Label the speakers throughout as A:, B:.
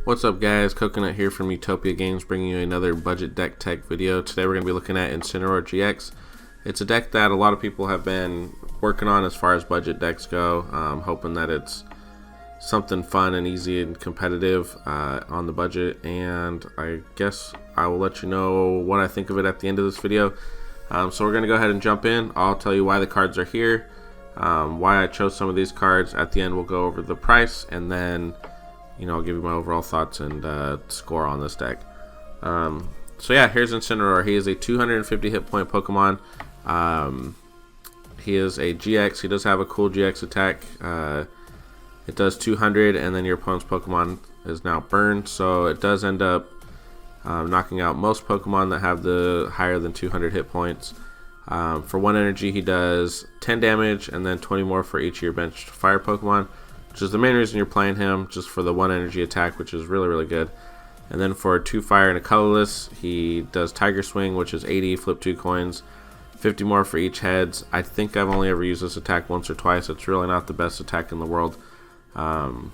A: What's up guys, Coconut here from Utopia Games, bringing you another budget deck tech video. Today we're going to be looking at Incineroar GX. It's a deck that a lot of people have been working on as far as budget decks go, hoping that it's something fun and easy and competitive on the budget, and I guess I will let you know what I think of it at the end of this video. So we're going to go ahead and jump in. I'll tell you why the cards are here, why I chose some of these cards. At the end we'll go over the price, and then I'll give you my overall thoughts and score on this deck. So yeah, here's Incineroar. He is a 250 hit point Pokemon. He is a GX. He does have a cool GX attack. It does 200, and then your opponent's Pokemon is now burned. So it does end up knocking out most Pokemon that have the higher than 200 hit points. For 1 energy, he does 10 damage, and then 20 more for each of your benched fire Pokemon, which is the main reason you're playing him, just for the 1 energy attack, which is really good. And then for 2 fire and a colorless, he does Tiger Swing, which is 80, flip 2 coins, 50 more for each heads. I think I've only ever used this attack once or twice. It's really not the best attack in the world, but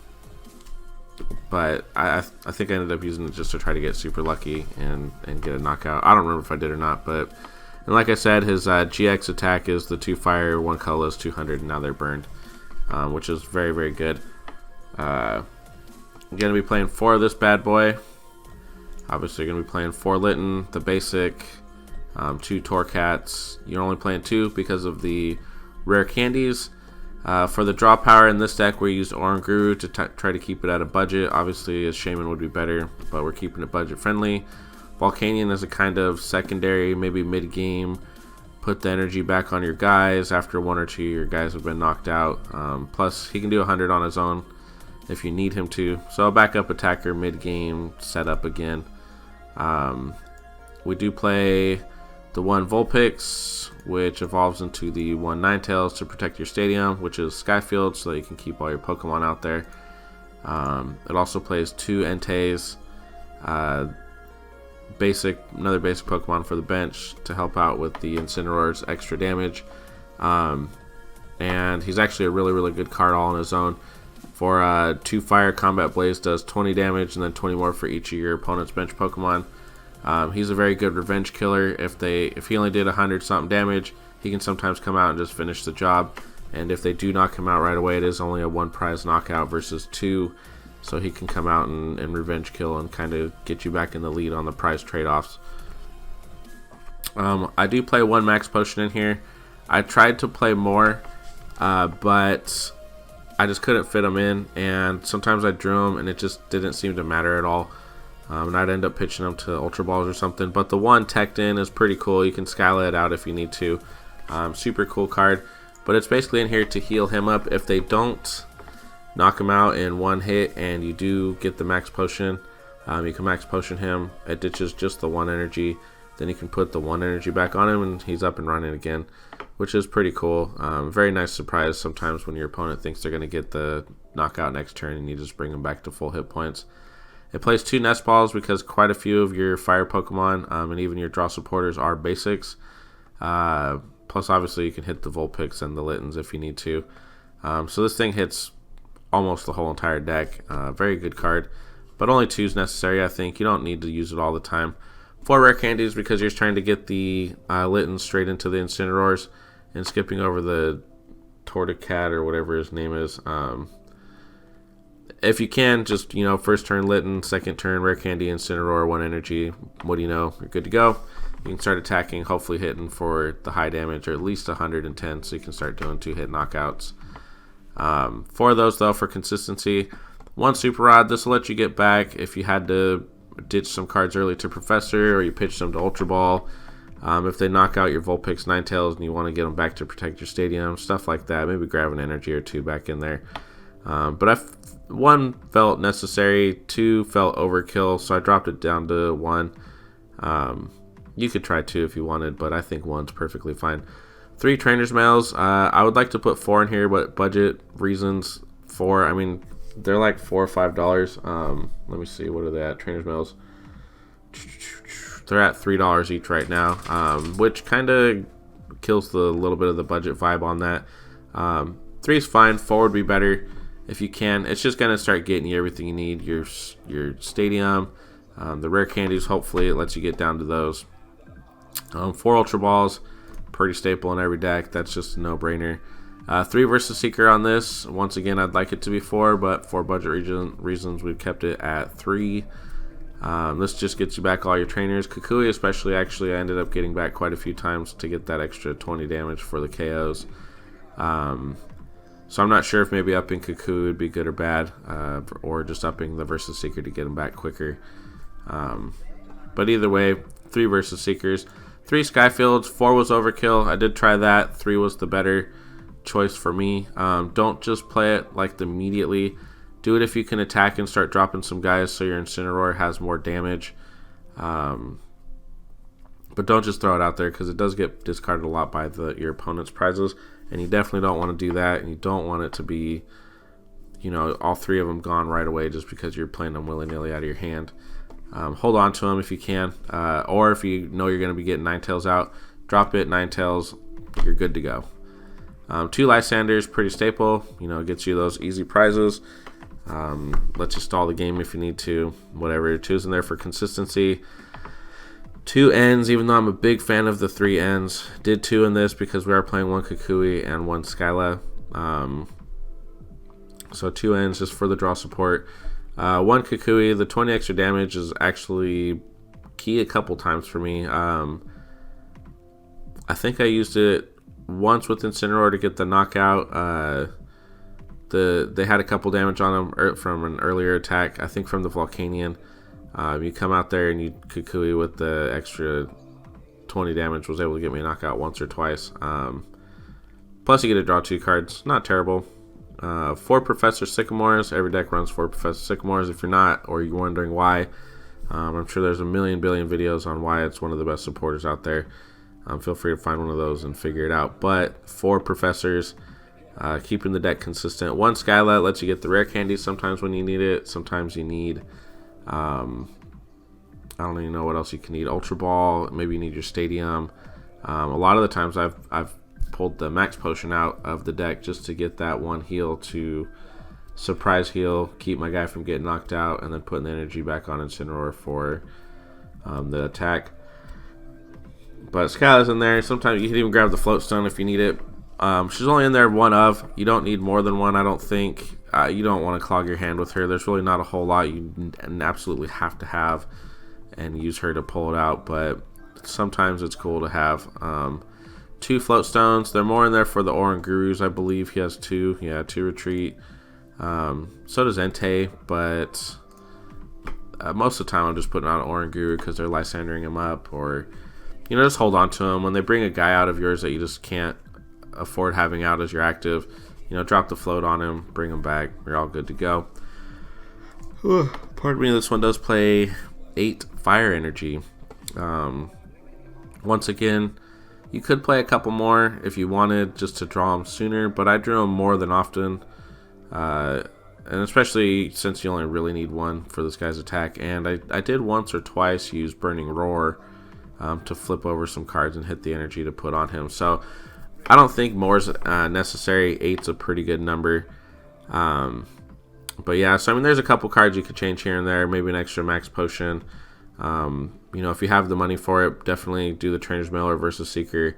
A: I think I ended up using it just to try to get super lucky and get a knockout. I don't remember if I did or not, but and like I said, his GX attack is the 2 fire, 1 colorless, 200, and now they're burned. Which is very good. I'm going to be playing 4 of this bad boy. Obviously, you're going to be playing 4 Litten, the basic, 2 Torcats. You're only playing 2 because of the rare candies. For the draw power in this deck, we used Oranguru to try to keep it at a budget. Obviously, a Shaman would be better, but we're keeping it budget friendly. Volcanion is a kind of secondary, maybe mid-game. Put the energy back on your guys after 1 or 2 of your guys have been knocked out. Plus, he can do 100 on his own if you need him to. So a backup attacker mid-game setup again. We do play the 1 Vulpix, which evolves into the 1 Ninetales to protect your stadium, which is Skyfield, so that you can keep all your Pokemon out there. It also plays 2 Entei's. Another basic Pokemon for the bench to help out with the Incineroar's extra damage, and he's actually a really good card all on his own. For 2 fire, Combat Blaze does 20 damage and then 20 more for each of your opponent's bench Pokemon. He's a very good revenge killer. If he only did 100 something damage, he can sometimes come out and just finish the job, and if they do knock him out right away, it is only a 1 prize knockout versus 2. So he can come out and revenge kill and kind of get you back in the lead on the prize trade-offs. I do play 1 Max Potion in here. I tried to play more, but I just couldn't fit them in, and sometimes I drew them and it just didn't seem to matter at all. And I'd end up pitching them to Ultra Balls or something. But the 1 Teched In is pretty cool. You can Skylight out if you need to. Super cool card. But it's basically in here to heal him up. If they don't knock him out in 1 hit and you do get the Max Potion, you can Max Potion him. It ditches just the 1 energy, then you can put the 1 energy back on him and he's up and running again, which is pretty cool. Very nice surprise sometimes when your opponent thinks they're going to get the knockout next turn and you just bring them back to full hit points. It plays 2 Nest Balls because quite a few of your fire Pokemon and even your draw supporters are basics. Plus obviously you can hit the Vulpix and the Littens if you need to. So this thing hits almost the whole entire deck. Very good card, but only 2 is necessary. I think you don't need to use it all the time. 4 rare candies because you're trying to get the Litten straight into the Incineroars and skipping over the Torticat or whatever his name is. If you can, just first turn Litten, second turn rare candy Incineroar, 1 energy. What do you know? You're good to go. You can start attacking, hopefully hitting for the high damage, or at least 110, so you can start doing 2-hit knockouts. 4 of those though for consistency. 1 Super Rod, this will let you get back if you had to ditch some cards early to Professor, or you pitch them to Ultra Ball. If they knock out your Vulpix Ninetales and you want to get them back to protect your stadium, stuff like that. Maybe grab an energy or 2 back in there. But 1 felt necessary, 2 felt overkill, so I dropped it down to 1. You could try 2 if you wanted, but I think 1's perfectly fine. 3 Trainer's Mails. I would like to put 4 in here, but budget reasons, 4. I mean, they're like $4 or $5. Let me see, what are they at? Trainer's Mails. They're at $3 each right now, which kind of kills the little bit of the budget vibe on that. 3 is fine. 4 would be better. if you can. It's just going to start getting you everything you need. Your stadium, the rare candies, hopefully it lets you get down to those. 4 Ultra Balls, pretty staple in every deck. That's just a no-brainer. 3 versus Seeker on this. Once again, I'd like it to be 4, but for budget reasons, we've kept it at 3. This just gets you back all your trainers. Kukui especially, actually, I ended up getting back quite a few times to get that extra 20 damage for the KOs. So I'm not sure if maybe upping Kukui would be good or bad, or just upping the versus Seeker to get him back quicker. But either way, 3 versus Seekers. 3 Skyfields, 4 was overkill. I did try that. 3 was the better choice for me. Don't just play it like immediately. Do it if you can attack and start dropping some guys so your Incineroar has more damage. But don't just throw it out there because it does get discarded a lot by your opponent's prizes. And you definitely don't want to do that. And you don't want it to be, all 3 of them gone right away just because you're playing them willy-nilly out of your hand. Hold on to them if you can. Or if you know you're going to be getting Ninetales out, drop it, Ninetales, you're good to go. 2 Lysanders, pretty staple. Gets you those easy prizes. Lets you stall the game if you need to. Whatever. 2's in there for consistency. 2 Ns, even though I'm a big fan of the 3 Ns. Did 2 in this because we are playing 1 Kukui and 1 Skyla. So 2 Ns just for the draw support. 1 Kukui, the 20 extra damage is actually key a couple times for me. I think I used it once with Incineroar to get the knockout. They had a couple damage on them from an earlier attack, I think from the Volcanion. You come out there and you Kukui with the extra 20 damage, was able to get me a knockout once or twice. Plus you get to draw 2 cards, not terrible. 4 Professor Sycamores, every deck runs 4 Professor Sycamores. If you're not, or you're wondering why, I'm sure there's a billion videos on why it's one of the best supporters out there. Feel free to find one of those and figure it out. But 4 Professors, keeping the deck consistent. 1 Skylight lets you get the rare candy sometimes when you need it. Sometimes you need, I don't even know what else you can need. Ultra Ball, maybe you need your Stadium. A lot of the times I've pulled the Max Potion out of the deck just to get that 1 heal to surprise heal, keep my guy from getting knocked out, and then putting the energy back on Incineroar for the attack. But Skyla's in there. Sometimes you can even grab the Float Stone if you need it. She's only in there 1 of. You don't need more than 1, I don't think. You don't want to clog your hand with her. There's really not a whole lot you absolutely have to have and use her to pull it out, but sometimes it's cool to have. 2 Float Stones. They're more in there for the Oran Gurus, I believe. He has 2. Yeah, 2 Retreat. So does Entei, but most of the time I'm just putting on an Oran Guru because they're Lysandering him up, or just hold on to him. When they bring a guy out of yours that you just can't afford having out as your active, drop the float on him, bring him back. You're all good to go. Pardon me, this one does play 8 Fire Energy. Once again, you could play a couple more if you wanted just to draw them sooner, but I drew them more than often. And especially since you only really need 1 for this guy's attack. And I did once or twice use Burning Roar to flip over some cards and hit the energy to put on him. So I don't think more is necessary. 8's a pretty good number. But yeah, so there's a couple cards you could change here and there. Maybe an extra Max Potion. If you have the money for it, definitely do the Trainer's Mail or Versus Seeker.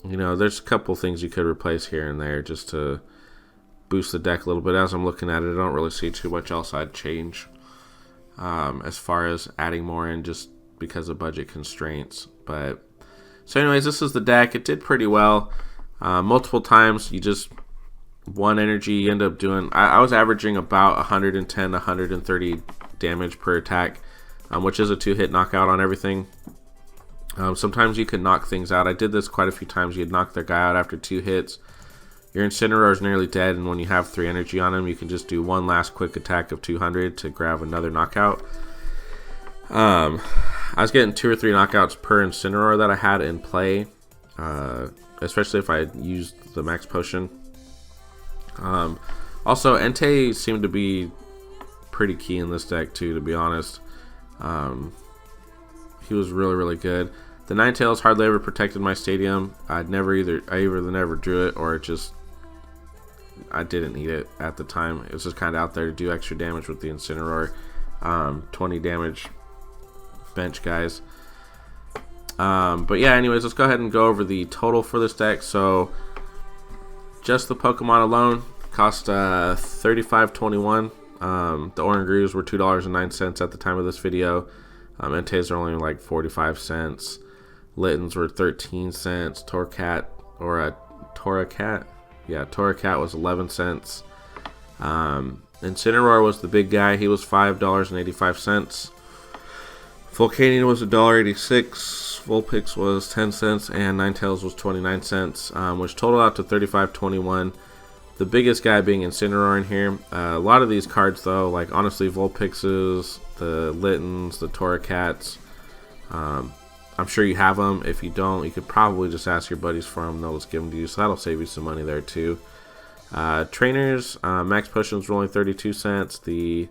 A: There's a couple things you could replace here and there just to boost the deck a little bit. As I'm looking at it, I don't really see too much else I'd change as far as adding more in, just because of budget constraints. But so anyways, this is the deck. It did pretty well. Multiple times, you just 1 energy, you end up doing, I was averaging about 110, 130 damage per attack, which is a 2-hit knockout on everything. Sometimes you could knock things out. I did this quite a few times. You'd knock their guy out after 2 hits. Your Incineroar is nearly dead, and when you have 3 energy on him, you can just do 1 last quick attack of 200 to grab another knockout. I was getting 2 or 3 knockouts per Incineroar that I had in play, especially if I used the Max Potion. Also, Entei seemed to be pretty key in this deck too, to be honest. He was really good. The Ninetales hardly ever protected my Stadium. I either never drew it, or it just I didn't need it at the time. It was just kind of out there to do extra damage with the Incineroar. 20 damage bench guys. But yeah, anyways, let's go ahead and go over the total for this deck. So just the Pokemon alone cost $35.21. The Orangurus were $2.09 at the time of this video. Entei's are only like 45 cents. Littens were 13 cents. Torracat was 11 cents. Incineroar was the big guy. He was $5.85. Volcanion was $1.86. Vulpix was 10 cents, and Ninetales was 29 cents, which totaled out to $35.21. The biggest guy being Incineroar in here. A lot of these cards, though, like honestly, Vulpixes, the Littens, the Torracats, I'm sure you have them. If you don't, you could probably just ask your buddies for them. They'll just give them to you, so that'll save you some money there too. Trainers, Max Potions were only 32 cents. The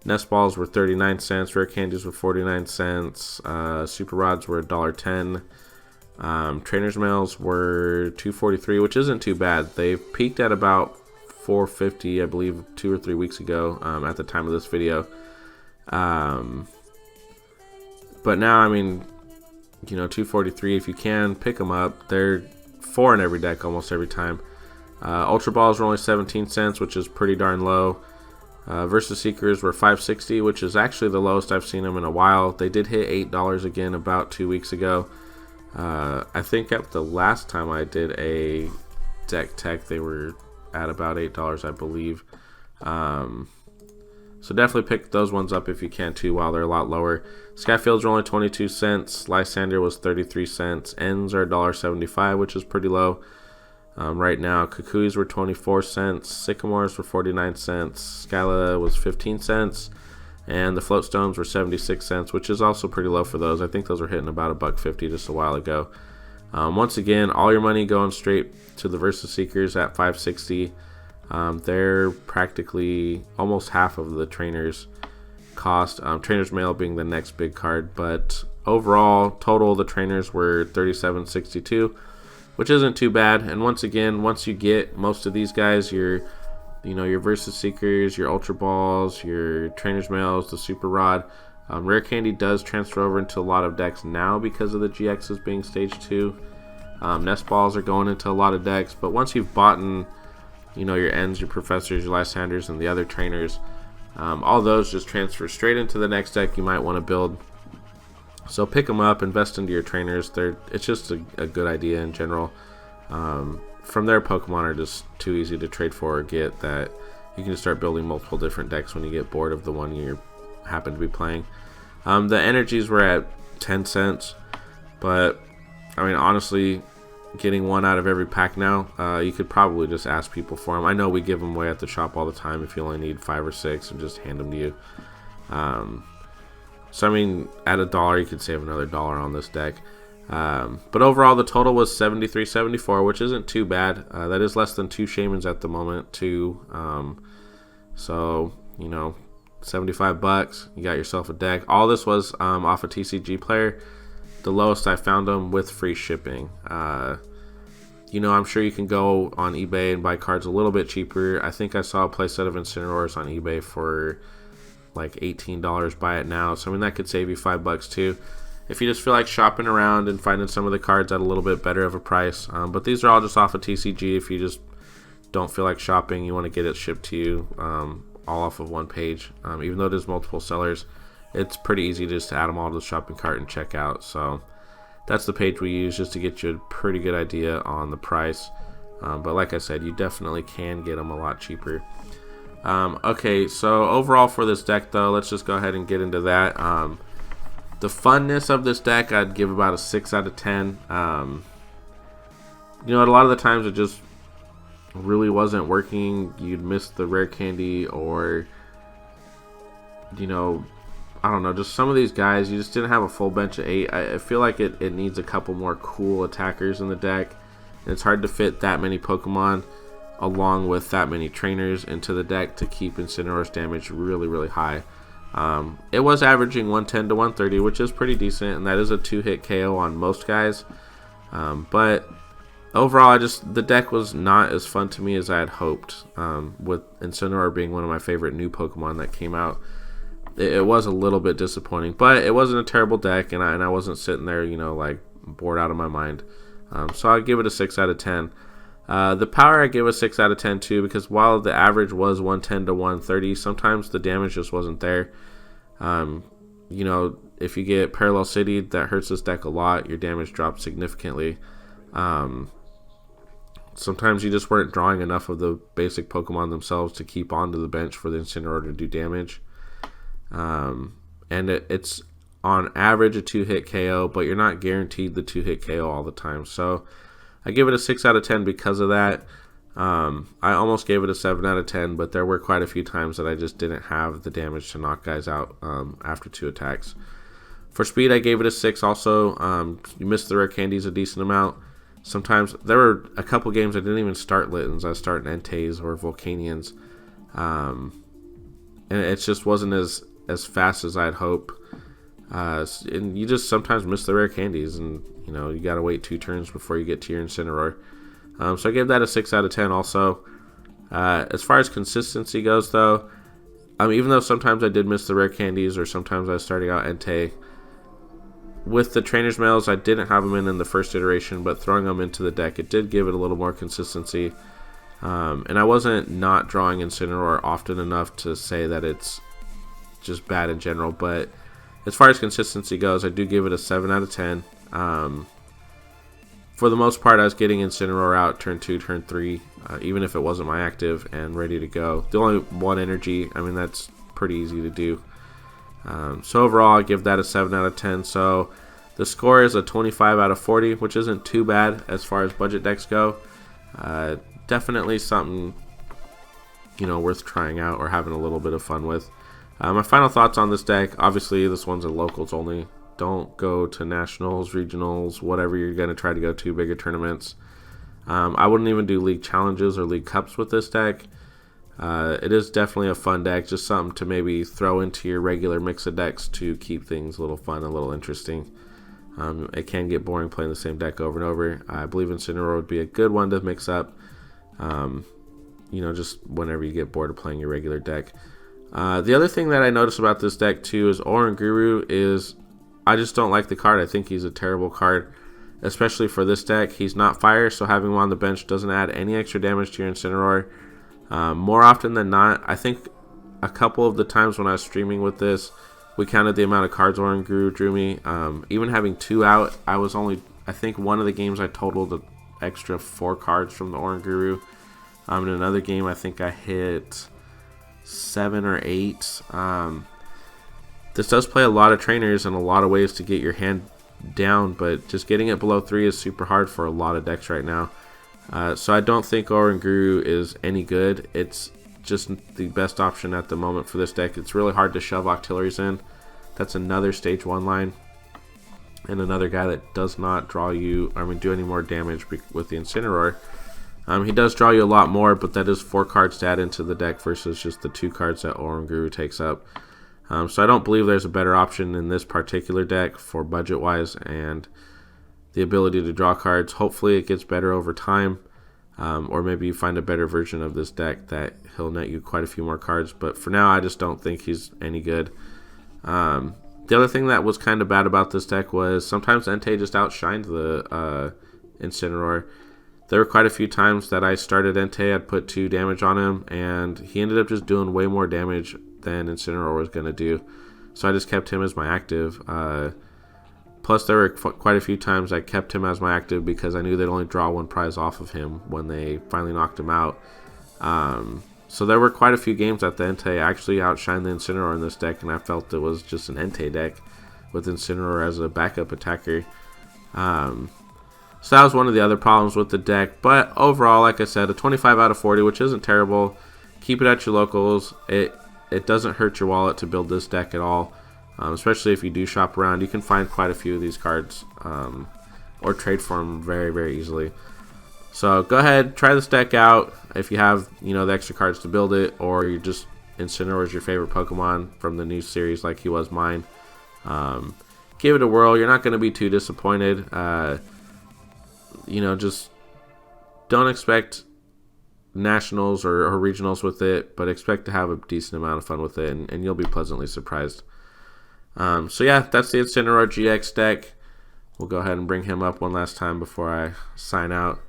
A: Nest Balls were 39 cents. Rare Candies were 49 cents. Super Rods were $1.10. Trainers Mails were $2.43, which isn't too bad. They peaked at about $4.50, I believe, 2 or 3 weeks ago at the time of this video. But now, I mean, you know, $2.43, if you can pick them up, they're 4 in every deck almost every time. Ultra Balls were only 17 cents, which is pretty darn low. Versus Seekers were $5.60, which is actually the lowest I've seen them in a while. They did hit $8 again about 2 weeks ago. I think at the last time I did a deck tech, they were at about $8, I believe. So definitely pick those ones up if you can too, while they're a lot lower. Skyfields are only 22 cents. Lysander was 33 cents. Ends are $1.75, which is pretty low right now. Kukuis were 24 cents. Sycamores were 49 cents. Scala was 15 cents. And the Float Stones were 76 cents, which is also pretty low for those. I think those were hitting about $1.50 just a while ago. Once again, all your money going straight to the Versus Seekers at $5.60. They're practically almost half of the Trainers cost. Trainers Mail being the next big card, but overall total the Trainers were $37.62, which isn't too bad. And once again, once you get most of these guys, your Versus Seekers, your Ultra Balls, your Trainers Mails, the Super Rod, Rare Candy does transfer over into a lot of decks now because of the GXs being stage 2. Nest Balls are going into a lot of decks, but once you've bought your Ends, your Professors, your Lysanders, and the other Trainers, all those just transfer straight into the next deck you might want to build. So pick them up, invest into your Trainers. It's just a good idea in general. From there, Pokemon are just too easy to trade for or get that you can just start building multiple different decks when you get bored of the one you happen to be playing. The energies were at 10 cents, but I mean, honestly, getting one out of every pack now, you could probably just ask people for them. I know we give them away at the shop all the time if you only need 5 or 6 and just hand them to you. So I mean, at $1 you could save another $1 on this deck. But overall the total was $73.74, which isn't too bad. That is less than 2 Shamans at the moment too. So you know, $75, you got yourself a deck. All this was off a TCG player. The lowest I found them with free shipping. I'm sure you can go on eBay and buy cards a little bit cheaper. I think I saw a playset of Incineroars on eBay for like $18. Buy it now. So I mean, that could save you $5 too, if you just feel like shopping around and finding some of the cards at a little bit better of a price. But these are all just off of TCG. If you just don't feel like shopping, you want to get it shipped to you, all off of one page. Even though there's multiple sellers, it's pretty easy just to add them all to the shopping cart and check out. So that's the page we use just to get you a pretty good idea on the price. But like I said, you definitely can get them a lot cheaper. Okay, so overall for this deck though, let's just go ahead and get into that. The funness of this deck, I'd give about a 6 out of 10. A lot of the times it just really wasn't working. You'd miss the Rare Candy, or I don't know, just some of these guys, you just didn't have a full bench of 8. I feel like it needs a couple more cool attackers in the deck. And it's hard to fit that many Pokemon along with that many trainers into the deck to keep Incineroar's damage really, really high. It was averaging 110 to 130, which is pretty decent, and that is a 2-hit KO on most guys. But overall, the deck was not as fun to me as I had hoped. With Incineroar being one of my favorite new Pokemon that came out, it was a little bit disappointing, but it wasn't a terrible deck, and I wasn't sitting there, like bored out of my mind. So I'd give it a 6 out of 10. The power I give a 6 out of 10 too, because while the average was 110 to 130, sometimes the damage just wasn't there. If you get Parallel City, that hurts this deck a lot. Your damage drops significantly. Sometimes you just weren't drawing enough of the basic Pokemon themselves to keep onto the bench for the Incineroar to do damage. And it's on average a 2-hit KO, but you're not guaranteed the 2-hit KO all the time. So I give it a 6 out of 10 because of that. I almost gave it a 7 out of 10, but there were quite a few times that I just didn't have the damage to knock guys out after 2 attacks. For speed, I gave it a 6 also. You missed the rare candies a decent amount. Sometimes there were a couple games I didn't even start Littens. I was starting Entei's or Volcanions. And it just wasn't as fast as I'd hope. And you just sometimes miss the rare candies, and you gotta wait 2 turns before you get to your Incineroar. So I gave that a 6 out of 10 also. As far as consistency goes though, even though sometimes I did miss the rare candies, or sometimes I was starting out Entei, with the trainer's mails I didn't have them in the first iteration, but throwing them into the deck, it did give it a little more consistency. And I wasn't not drawing Incineroar often enough to say that it's just bad in general, but as far as consistency goes, I do give it a 7 out of 10. For the most part, I was getting Incineroar out turn 2, turn 3, even if it wasn't my active, and ready to go. The only 1 energy, that's pretty easy to do. So overall, I give that a 7 out of 10. So the score is a 25 out of 40, which isn't too bad as far as budget decks go. Definitely something worth trying out or having a little bit of fun with. My final thoughts on this deck: obviously this one's a locals only. Don't go to nationals, regionals, whatever you're going to try to go to, bigger tournaments. I wouldn't even do league challenges or league cups with this deck. It is definitely a fun deck, just something to maybe throw into your regular mix of decks to keep things a little fun, a little interesting. It can get boring playing the same deck over and over. I believe Incineroar would be a good one to mix up, just whenever you get bored of playing your regular deck. The other thing that I noticed about this deck too is Oranguru is, I just don't like the card. I think he's a terrible card, especially for this deck. He's not fire, so having him on the bench doesn't add any extra damage to your Incineroar. More often than not, I think a couple of the times when I was streaming with this, we counted the amount of cards Oranguru drew me. Even having 2 out, I think one of the games I totaled an extra 4 cards from the Oranguru. In another game, I think I hit 7 or 8. This does play a lot of trainers and a lot of ways to get your hand down, but just getting it below 3 is super hard for a lot of decks right now. So I don't think Oranguru is any good. It's just the best option at the moment for this deck. It's really hard to shove Octilleries in. That's another stage 1 line, and another guy that does not draw you, do any more damage with the Incineroar. He does draw you a lot more, but that is 4 cards to add into the deck versus just the 2 cards that Oranguru takes up. So I don't believe there's a better option in this particular deck for budget-wise and the ability to draw cards. Hopefully it gets better over time, or maybe you find a better version of this deck that he'll net you quite a few more cards. But for now, I just don't think he's any good. The other thing that was kind of bad about this deck was sometimes Entei just outshined the Incineroar. There were quite a few times that I started Entei, I'd put 2 damage on him, and he ended up just doing way more damage than Incineroar was going to do. So I just kept him as my active. Plus, there were quite a few times I kept him as my active because I knew they'd only draw 1 prize off of him when they finally knocked him out. So there were quite a few games that the Entei actually outshined the Incineroar in this deck, and I felt it was just an Entei deck with Incineroar as a backup attacker. So that was one of the other problems with the deck. But overall, like I said, a 25 out of 40, which isn't terrible. Keep it at your locals. It doesn't hurt your wallet to build this deck at all. Especially if you do shop around. You can find quite a few of these cards or trade for them very, very easily. So go ahead, try this deck out if you have the extra cards to build it, or you just Incineroar is your favorite Pokemon from the new series like he was mine. Give it a whirl. You're not going to be too disappointed. Just don't expect nationals or regionals with it, but expect to have a decent amount of fun with it, and you'll be pleasantly surprised. So yeah, that's the Incineroar GX deck. We'll go ahead and bring him up one last time before I sign out.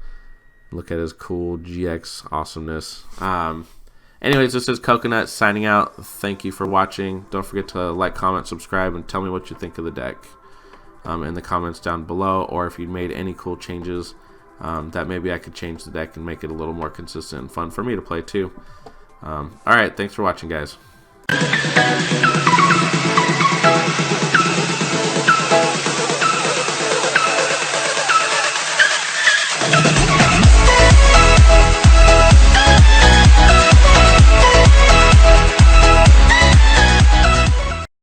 A: Look at his cool GX awesomeness. Anyways, this is Coconut signing out. Thank you for watching. Don't forget to like, comment, subscribe, and tell me what you think of the deck in the comments down below, or if you made any cool changes that maybe I could change the deck and make it a little more consistent and fun for me to play too. Alright, thanks for watching, guys.